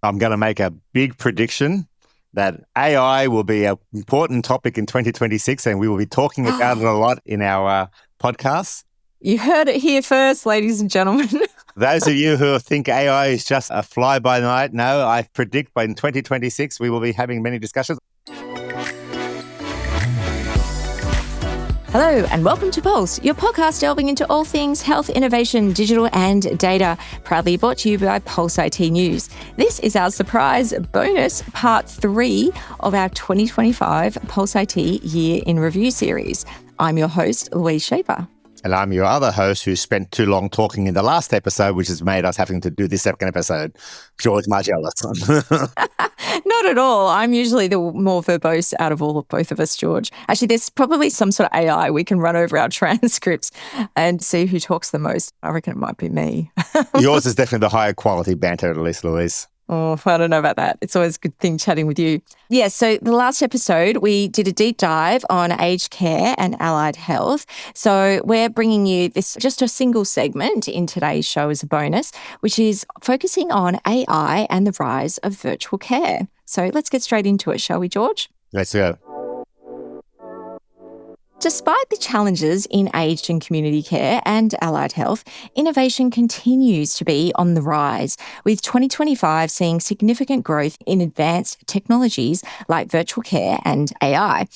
I'm going to make a big prediction that AI will be an important topic in 2026, and we will be talking about it a lot in our podcasts. You heard it here first, ladies and gentlemen. Those of you who think AI is just a fly-by-night, no, I predict by in 2026 we will be having many discussions. Hello and welcome to Pulse, your podcast delving into all things health, innovation, digital and data, proudly brought to you by Pulse+IT News. This is our surprise bonus part 3 of our 2025 Pulse+IT Year in Review series. I'm your host, Louise Shaper. And I'm your other host who spent too long talking in the last episode, which has made us having to do this second episode, George Margellis. Not at all. I'm usually the more verbose out of both of us, George. Actually, there's probably some sort of AI we can run over our transcripts and see who talks the most. I reckon it might be me. Yours is definitely the higher quality banter, at least, Louise. Oh, I don't know about that. It's always a good thing chatting with you. Yeah, so the last episode, we did a deep dive on aged care and allied health. So we're bringing you this just a single segment in today's show as a bonus, which is focusing on AI and the rise of virtual care. So let's get straight into it, shall we, George? Let's go. Despite the challenges in aged and community care and allied health, innovation continues to be on the rise, with 2025 seeing significant growth in advanced technologies like virtual care and AI.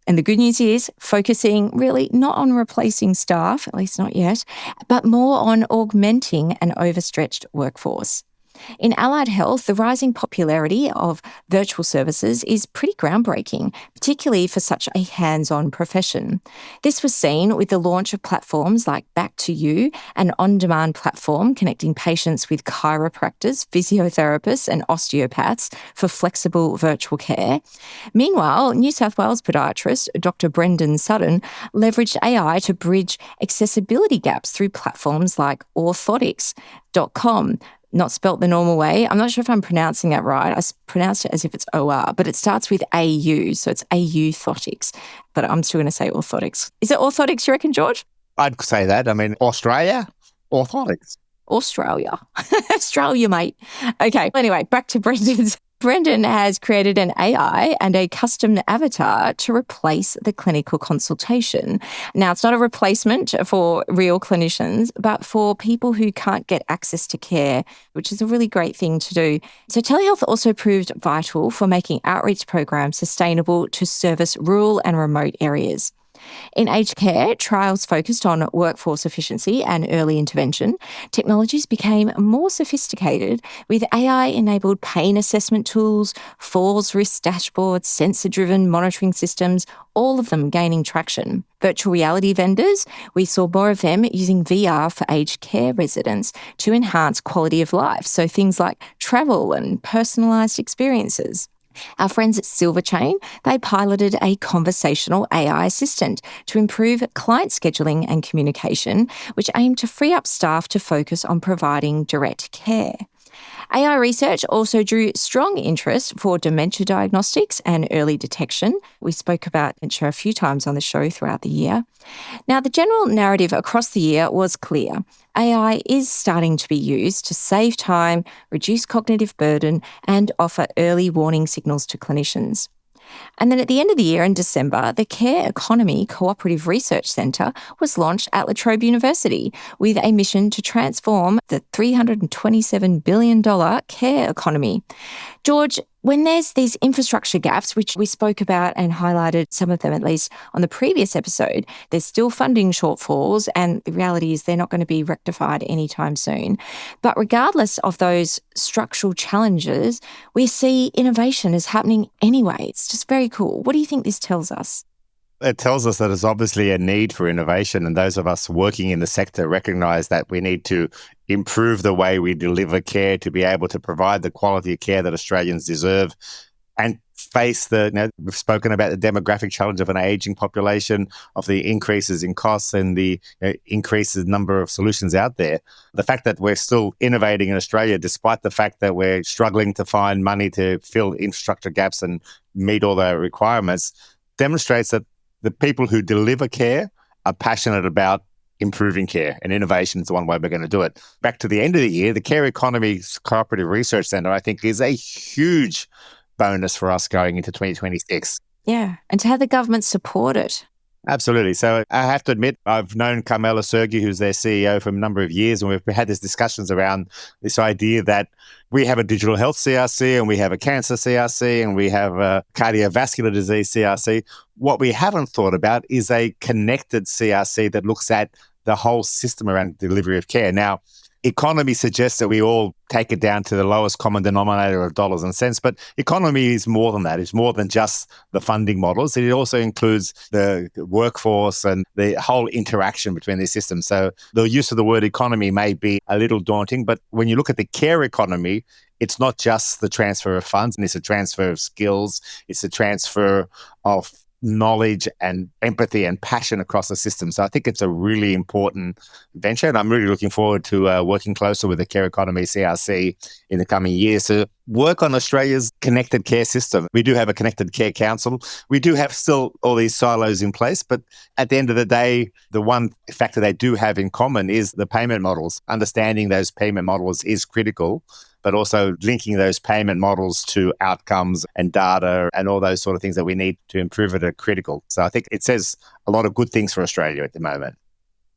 And the good news is focusing really not on replacing staff, at least not yet, but more on augmenting an overstretched workforce. In allied health, the rising popularity of virtual services is pretty groundbreaking, particularly for such a hands-on profession. This was seen with the launch of platforms like Back2You, an on-demand platform connecting patients with chiropractors, physiotherapists and osteopaths for flexible virtual care. Meanwhile, New South Wales podiatrist Dr. Brendan Sutton leveraged AI to bridge accessibility gaps through platforms like orthotics.com. Not spelt the normal way. I'm not sure if I'm pronouncing that right. I pronounced it as if it's OR, but it starts with AU, so it's AU Thotics. But I'm still going to say orthotics. Is it orthotics, you reckon, George? I'd say that. I mean, Australia, orthotics. Australia, mate. Okay, anyway, back to Brendan's. Brendan has created an AI and a custom avatar to replace the clinical consultation. Now, it's not a replacement for real clinicians, but for people who can't get access to care, which is a really great thing to do. So telehealth also proved vital for making outreach programs sustainable to service rural and remote areas. In aged care, trials focused on workforce efficiency and early intervention. Technologies became more sophisticated with AI-enabled pain assessment tools, falls risk dashboards, sensor-driven monitoring systems, all of them gaining traction. Virtual reality vendors, we saw more of them using VR for aged care residents to enhance quality of life, so things like travel and personalised experiences. Our friends at Silverchain, they piloted a conversational AI assistant to improve client scheduling and communication, which aimed to free up staff to focus on providing direct care. AI research also drew strong interest for dementia diagnostics and early detection. We spoke about dementia a few times on the show throughout the year. Now, the general narrative across the year was clear. AI is starting to be used to save time, reduce cognitive burden, and offer early warning signals to clinicians. And then at the end of the year in December, the Care Economy Cooperative Research Centre was launched at La Trobe University with a mission to transform the $327 billion care economy. George, when there's these infrastructure gaps, which we spoke about and highlighted some of them at least on the previous episode, there's still funding shortfalls and the reality is they're not going to be rectified anytime soon. But regardless of those structural challenges, we see innovation is happening anyway. It's just very cool. What do you think this tells us? It tells us that there's obviously a need for innovation, and those of us working in the sector recognize that we need to improve the way we deliver care to be able to provide the quality of care that Australians deserve and face we've spoken about the demographic challenge of an aging population, of the increases in costs and the increases number of solutions out there. The fact that we're still innovating in Australia, despite the fact that we're struggling to find money to fill infrastructure gaps and meet all the requirements, demonstrates that the people who deliver care are passionate about improving care, and innovation is the one way we're going to do it. Back to the end of the year, the Care Economies Cooperative Research Centre, I think, is a huge bonus for us going into 2026. Yeah. And to have the government support it. Absolutely. So I have to admit, I've known Carmela Sergi, who's their CEO, for a number of years, and we've had these discussions around this idea that we have a digital health CRC and we have a cancer CRC and we have a cardiovascular disease CRC. What we haven't thought about is a connected CRC that looks at the whole system around delivery of care. Now, economy suggests that we all take it down to the lowest common denominator of dollars and cents, but economy is more than that. It's more than just the funding models. It also includes the workforce and the whole interaction between these systems. So the use of the word economy may be a little daunting, but when you look at the care economy, it's not just the transfer of funds, and it's a transfer of skills. It's a transfer of knowledge and empathy and passion across the system. So I think it's a really important venture, and I'm really looking forward to working closer with the Care Economy CRC in the coming years to work on Australia's connected care system. We do have a connected care council. We do have still all these silos in place, but at the end of the day, the one factor they do have in common is the payment models. Understanding those payment models is critical, but also linking those payment models to outcomes and data and all those sort of things that we need to improve it are critical. So I think it says a lot of good things for Australia at the moment.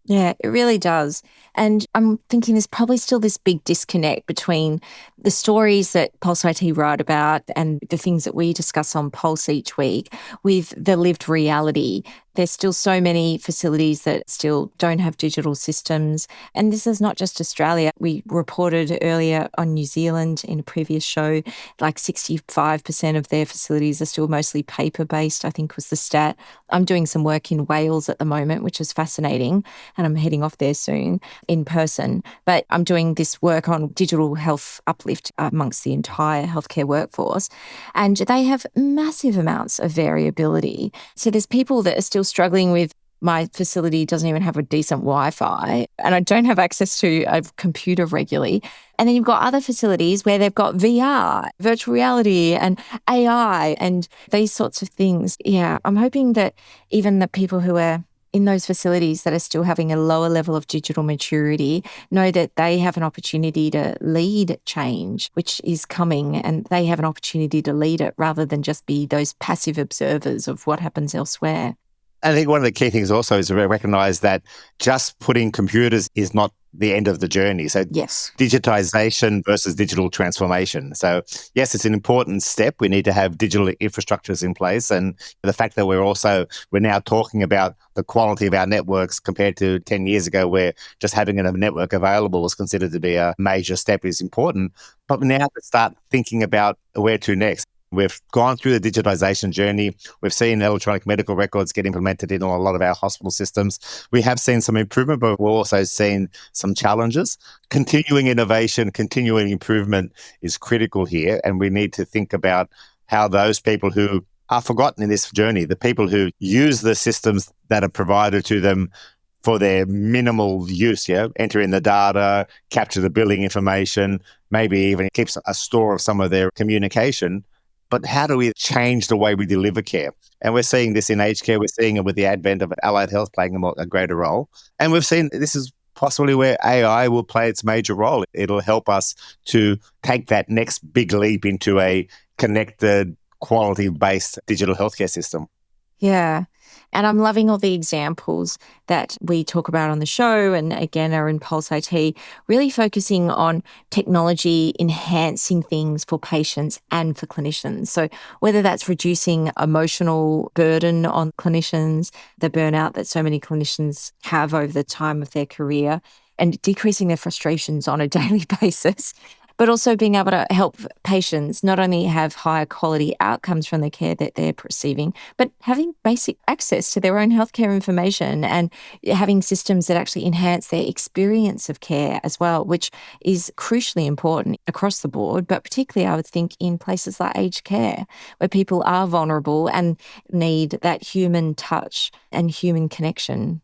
Yeah, it really does. And I'm thinking there's probably still this big disconnect between the stories that Pulse+IT write about and the things that we discuss on Pulse each week with the lived reality. There's still so many facilities that still don't have digital systems. And this is not just Australia. We reported earlier on New Zealand in a previous show, like 65% of their facilities are still mostly paper-based, I think was the stat. I'm doing some work in Wales at the moment, which is fascinating, and I'm heading off there soon in person. But I'm doing this work on digital health uplift amongst the entire healthcare workforce, and they have massive amounts of variability. So there's people that are still struggling with, my facility doesn't even have a decent Wi-Fi and I don't have access to a computer regularly. And then you've got other facilities where they've got VR, virtual reality and AI and these sorts of things. Yeah, I'm hoping that even the people who are in those facilities that are still having a lower level of digital maturity know that they have an opportunity to lead change, which is coming, and they have an opportunity to lead it rather than just be those passive observers of what happens elsewhere. I think one of the key things also is to recognize that just putting computers is not the end of the journey. So yes, digitization versus digital transformation. So yes, it's an important step. We need to have digital infrastructures in place. And the fact that we're now talking about the quality of our networks compared to 10 years ago, where just having a network available was considered to be a major step is important. But we now have to start thinking about where to next. We've gone through the digitization journey. We've seen electronic medical records get implemented in a lot of our hospital systems. We have seen some improvement, but we've also seen some challenges. Continuing innovation, continuing improvement is critical here. And we need to think about how those people who are forgotten in this journey, the people who use the systems that are provided to them for their minimal use, enter in the data, capture the billing information, maybe even keeps a store of some of their communication. But how do we change the way we deliver care? And we're seeing this in aged care. We're seeing it with the advent of allied health playing a greater role. And we've seen this is possibly where AI will play its major role. It'll help us to take that next big leap into a connected, quality-based digital healthcare system. Yeah. And I'm loving all the examples that we talk about on the show and again are in Pulse+IT, really focusing on technology enhancing things for patients and for clinicians. So whether that's reducing emotional burden on clinicians, the burnout that so many clinicians have over the time of their career, and decreasing their frustrations on a daily basis, but also being able to help patients not only have higher quality outcomes from the care that they're receiving, but having basic access to their own healthcare information and having systems that actually enhance their experience of care as well, which is crucially important across the board, but particularly I would think in places like aged care, where people are vulnerable and need that human touch and human connection.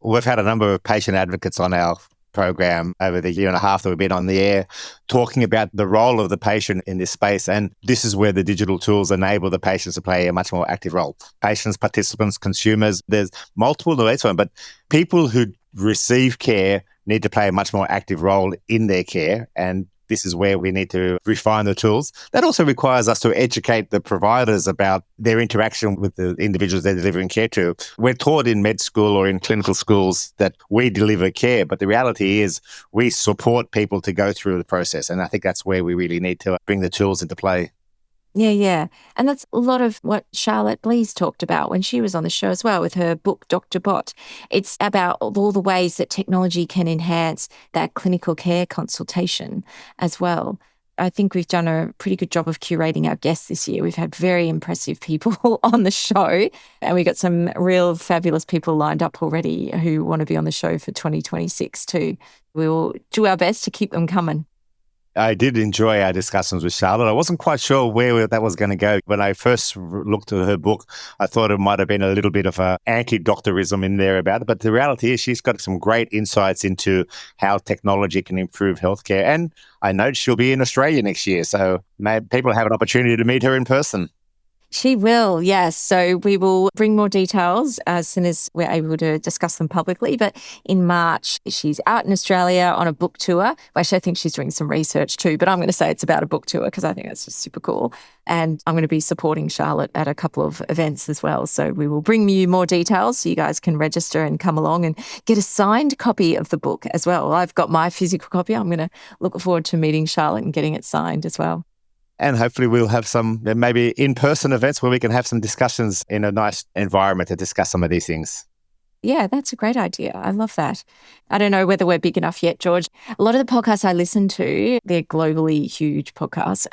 We've had a number of patient advocates on our program over the year and a half that we've been on the air, talking about the role of the patient in this space. And this is where the digital tools enable the patients to play a much more active role. Patients, participants, consumers, there's multiple ways for them, but people who receive care need to play a much more active role in their care. And this is where we need to refine the tools. That also requires us to educate the providers about their interaction with the individuals they're delivering care to. We're taught in med school or in clinical schools that we deliver care, but the reality is we support people to go through the process. And I think that's where we really need to bring the tools into play. Yeah, yeah. And that's a lot of what Charlotte Blease talked about when she was on the show as well with her book, Dr. Bot. It's about all the ways that technology can enhance that clinical care consultation as well. I think we've done a pretty good job of curating our guests this year. We've had very impressive people on the show, and we got some real fabulous people lined up already who want to be on the show for 2026 too. We'll do our best to keep them coming. I did enjoy our discussions with Charlotte. I wasn't quite sure where that was going to go. When I first looked at her book, I thought it might have been a little bit of an anti-doctorism in there about it. But the reality is she's got some great insights into how technology can improve healthcare. And I know she'll be in Australia next year, so maybe people have an opportunity to meet her in person. She will, yes. So we will bring more details as soon as we're able to discuss them publicly. But in March, she's out in Australia on a book tour. Actually, I think she's doing some research too, but I'm going to say it's about a book tour because I think that's just super cool. And I'm going to be supporting Charlotte at a couple of events as well. So we will bring you more details so you guys can register and come along and get a signed copy of the book as well. I've got my physical copy. I'm going to look forward to meeting Charlotte and getting it signed as well. And hopefully we'll have some maybe in-person events where we can have some discussions in a nice environment to discuss some of these things. Yeah, that's a great idea. I love that. I don't know whether we're big enough yet, George. A lot of the podcasts I listen to, they're globally huge podcasts,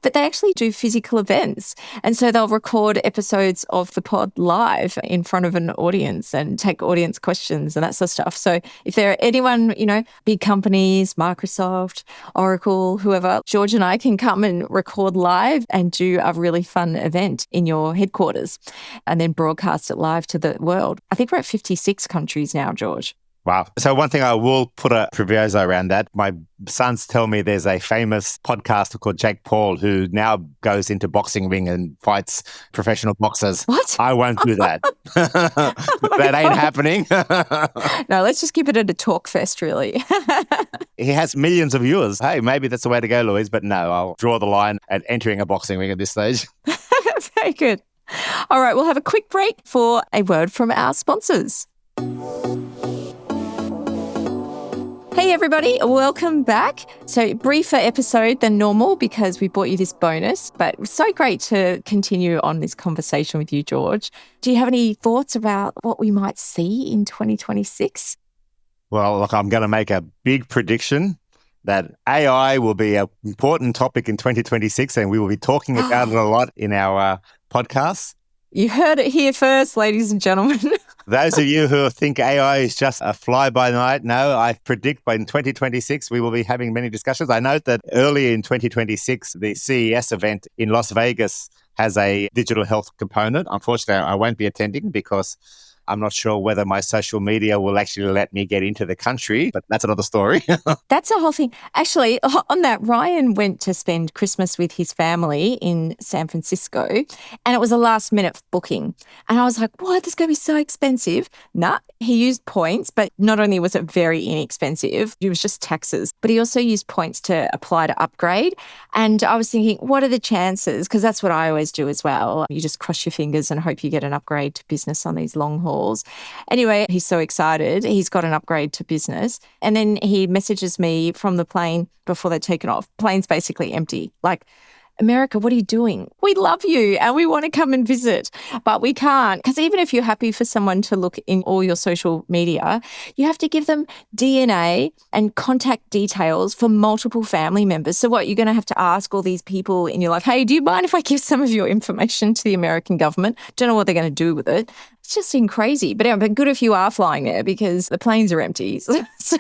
but they actually do physical events. And so they'll record episodes of the pod live in front of an audience and take audience questions and that sort of stuff. So if there are anyone, big companies, Microsoft, Oracle, whoever, George and I can come and record live and do a really fun event in your headquarters and then broadcast it live to the world. I think we're at 56 countries now, George. Wow. So one thing I will put a proviso around that, my sons tell me there's a famous podcaster called Jake Paul who now goes into boxing ring and fights professional boxers. What? I won't do that. That ain't happening. No, let's just keep it at a talk fest, really. He has millions of viewers. Hey, maybe that's the way to go, Louise, but no, I'll draw the line at entering a boxing ring at this stage. Very good. All right, we'll have a quick break for a word from our sponsors. Hey everybody, welcome back. So briefer episode than normal because we brought you this bonus, but it was so great to continue on this conversation with you, George. Do you have any thoughts about what we might see in 2026? Well, look, I'm going to make a big prediction that AI will be an important topic in 2026 and we will be talking about it a lot in our podcasts. You heard it here first, ladies and gentlemen. Those of you who think AI is just a fly-by-night, no, I predict by in 2026 we will be having many discussions. I note that early in 2026, the CES event in Las Vegas has a digital health component. Unfortunately, I won't be attending because I'm not sure whether my social media will actually let me get into the country, but that's another story. That's a whole thing. Actually, on that, Ryan went to spend Christmas with his family in San Francisco, and it was a last-minute booking. And I was like, what? This is going to be so expensive. Nah, he used points, but not only was it very inexpensive, it was just taxes, but he also used points to apply to upgrade. And I was thinking, what are the chances? Because that's what I always do as well. You just cross your fingers and hope you get an upgrade to business on these long hauls. Anyway, he's so excited. He's got an upgrade to business. And then he messages me from the plane before they're taken off. Plane's basically empty. Like, America, what are you doing? We love you and we want to come and visit, but we can't. Because even if you're happy for someone to look in all your social media, you have to give them DNA and contact details for multiple family members. So what, you're going to have to ask all these people in your life, hey, do you mind if I give some of your information to the American government? Don't know what they're going to do with it. It's just crazy. But anyway, good if you are flying there because the planes are empty. So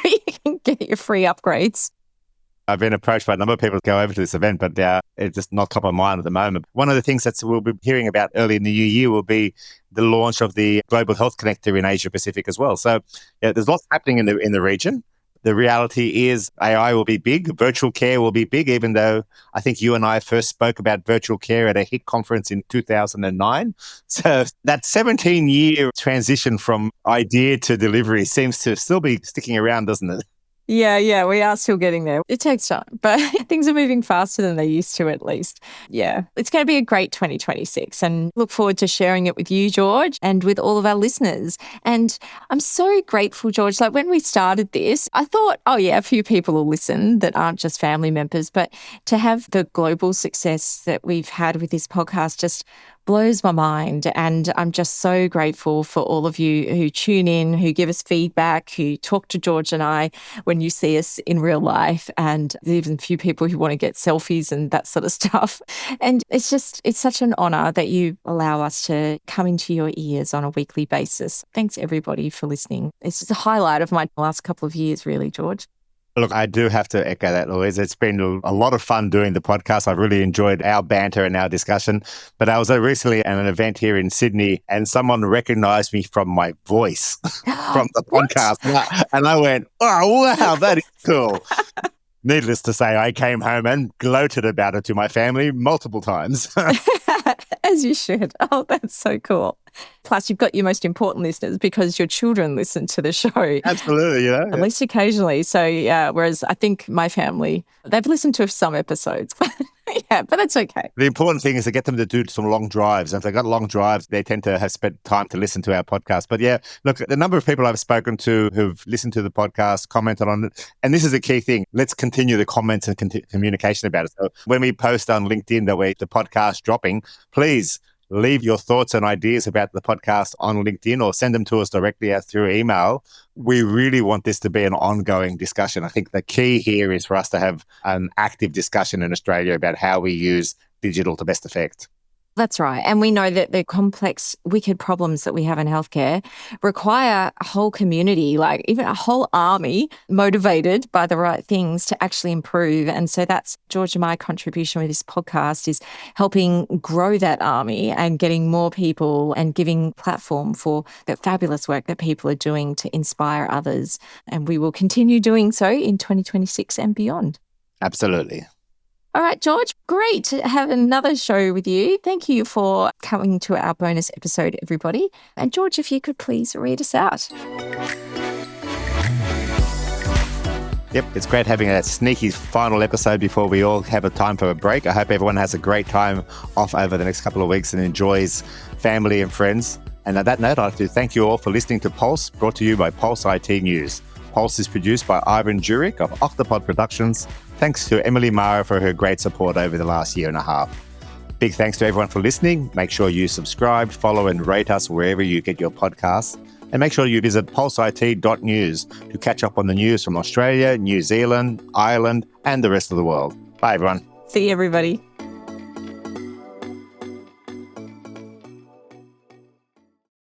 you can get your free upgrades. I've been approached by a number of people to go over to this event, but it's just not top of mind at the moment. One of the things that we'll be hearing about early in the new year will be the launch of the Global Health Connector in Asia Pacific as well. So there's lots happening in the region. The reality is AI will be big. Virtual care will be big, even though I think you and I first spoke about virtual care at a HIC conference in 2009. So that 17-year transition from idea to delivery seems to still be sticking around, doesn't it? Yeah, we are still getting there. It takes time, but things are moving faster than they used to, at least. Yeah, it's going to be a great 2026 and look forward to sharing it with you, George, and with all of our listeners. And I'm so grateful, George. Like when we started this, I thought, oh yeah, a few people will listen that aren't just family members, but to have the global success that we've had with this podcast just blows my mind. And I'm just so grateful for all of you who tune in, who give us feedback, who talk to George and I when you see us in real life, and even a few people who want to get selfies and that sort of stuff. And it's such an honor that you allow us to come into your ears on a weekly basis. Thanks everybody for listening. It's just a highlight of my last couple of years, really, George. Look, I do have to echo that, Louise. It's been a lot of fun doing the podcast. I've really enjoyed our banter and our discussion. But I was recently at an event here in Sydney and someone recognized me from my voice from the podcast. And I went, oh, wow, that is cool. Needless to say, I came home and gloated about it to my family multiple times. As you should. Oh, that's so cool. Plus, you've got your most important listeners because your children listen to the show. Absolutely, At least occasionally. So, yeah, whereas I think my family, they've listened to some episodes. But that's okay. The important thing is to get them to do some long drives. If they've got long drives, they tend to have spent time to listen to our podcast. But yeah, look, the number of people I've spoken to who've listened to the podcast, commented on it, and this is a key thing. Let's continue the comments and communication about it. So when we post on LinkedIn that the podcast dropping, please leave your thoughts and ideas about the podcast on LinkedIn or send them to us directly through email. We really want this to be an ongoing discussion. I think the key here is for us to have an active discussion in Australia about how we use digital to best effect. That's right. And we know that the complex, wicked problems that we have in healthcare require a whole community, like even a whole army motivated by the right things to actually improve. And so that's George and my contribution with this podcast is helping grow that army and getting more people and giving platform for the fabulous work that people are doing to inspire others. And we will continue doing so in 2026 and beyond. Absolutely. All right, George, great to have another show with you. Thank you for coming to our bonus episode, everybody. And George, if you could please read us out. Yep, it's great having a sneaky final episode before we all have a time for a break. I hope everyone has a great time off over the next couple of weeks and enjoys family and friends. And on that note, I'd like to thank you all for listening to Pulse, brought to you by Pulse+IT News. Pulse is produced by Ivan Jurek of Octopod Productions. Thanks to Emily Mara for her great support over the last year and a half. Big thanks to everyone for listening. Make sure you subscribe, follow and rate us wherever you get your podcasts. And make sure you visit pulseit.news to catch up on the news from Australia, New Zealand, Ireland and the rest of the world. Bye, everyone. See you, everybody.